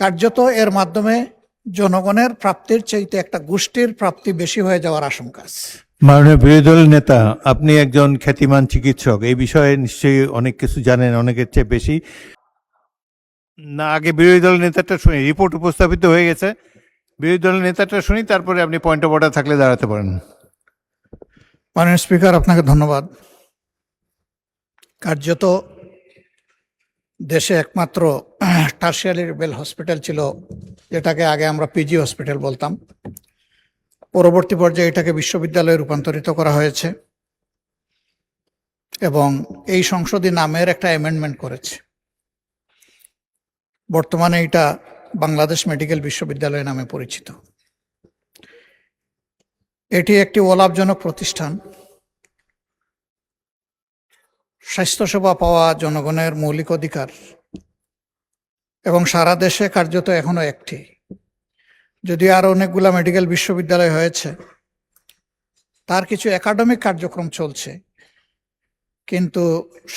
কার্যত এর মাধ্যমে জনগণের প্রাপ্তির চাইতে একটা গোষ্ঠীর প্রাপ্তি বেশি হয়ে যাওয়ার আশঙ্কা আছে। মাননীয় বিরোধী দল নেতা, আপনি একজন খ্যাতিমান চিকিৎসক, এই বিষয়ে নিশ্চয়ই অনেক কিছু জানেন, অনেকের চেয়ে বেশি। না, আগে বিরোধী দল নেতাটা শুনি। রিপোর্ট উপস্থাপিত হয়ে গেছে, বিরোধী দল নেতাটা শুনি, তারপরে আপনি পয়েন্ট অফ অর্ডার থাকলে দাঁড়াতে পারেন। মাননীয় স্পিকার, আপনাকে ধন্যবাদ। কার্যত দেশে একমাত্র টারশিয়ারি লেভেল হসপিটাল ছিল, যেটাকে আগে আমরা পিজি হসপিটাল বলতাম। পরবর্তী পর্যায়ে এটাকে বিশ্ববিদ্যালয়ে রূপান্তরিত করা হয়েছে এবং এই সংসদে নামের একটা অ্যামেন্ডমেন্ট করেছে। বর্তমানে এটা বাংলাদেশ মেডিকেল বিশ্ববিদ্যালয় নামে পরিচিত। এটি একটি অলাভজনক প্রতিষ্ঠান। স্বাস্থ্যসেবা পাওয়া জনগণের মৌলিক অধিকার এবং সারা দেশে কার্যত এখনো একটি, যদিও আরো অনেকগুলা মেডিকেল বিশ্ববিদ্যালয় হয়েছে, তার কিছু একাডেমিক কার্যক্রম চলছে, কিন্তু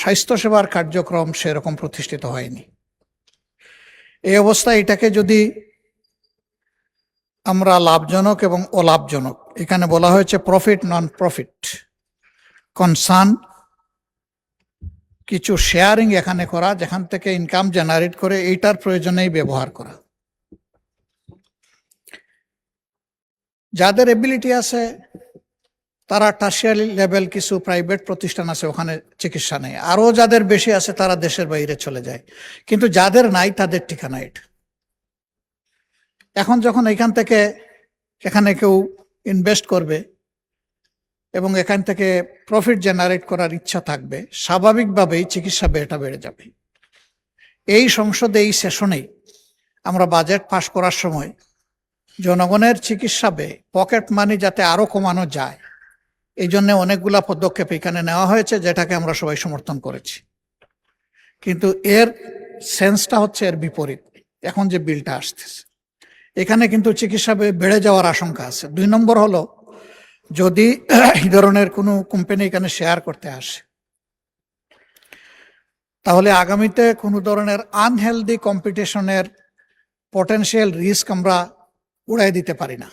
স্বাস্থ্যসেবার কার্যক্রম সেরকম প্রতিষ্ঠিত হয়নি। এই অবস্থায় এটাকে যদি আমরা লাভজনক এবং অলাভজনক, এখানে বলা হয়েছে প্রফিট নন প্রফিট কনসার্ন, কিছু শেয়ারিং এখানে করা, যেখান থেকে ইনকাম জেনারেট করে এইটার প্রয়োজনেই ব্যবহার করা। যাদের এবিলিটি আছে তারা টারশিয়ারি লেভেল কিছু প্রাইভেট প্রতিষ্ঠান আছে, ওখানে চিকিৎসা নেয়। আরো যাদের বেশি আছে তারা দেশের বাইরে চলে যায়, কিন্তু যাদের নাই তাদের ঠিকানা এটা। এখন যখন এখান থেকে এখানে কেউ ইনভেস্ট করবে এবং এখান থেকে প্রফিট জেনারেট করার ইচ্ছা থাকবে, স্বাভাবিকভাবেই চিকিৎসা ব্যয়টা বেড়ে যাবে। এই সংসদে এই সেশনেই আমরা বাজেট পাশ করার সময় জনগণের চিকিৎসা ব্যয়, পকেট মানি যাতে আরো কমানো যায়, এই জন্য অনেকগুলা পদক্ষেপ এখানে নেওয়া হয়েছে, যেটাকে আমরা সবাই সমর্থন করেছি। কিন্তু এর সেন্সটা হচ্ছে এর বিপরীত। এখন যে বিলটা আসতেছে, এখানে কিন্তু চিকিৎসা ব্যয় বেড়ে যাওয়ার আশঙ্কা আছে। 2 নম্বর হলো, যদি এই ধরনের কোনো কোম্পানি এখানে শেয়ার করতে আসে, তাহলে আগামীতে কোনো ধরনের আনহেলদি কম্পিটিশনের পটেনশিয়াল রিস্ক আমরা উড়াই দিতে পারি না।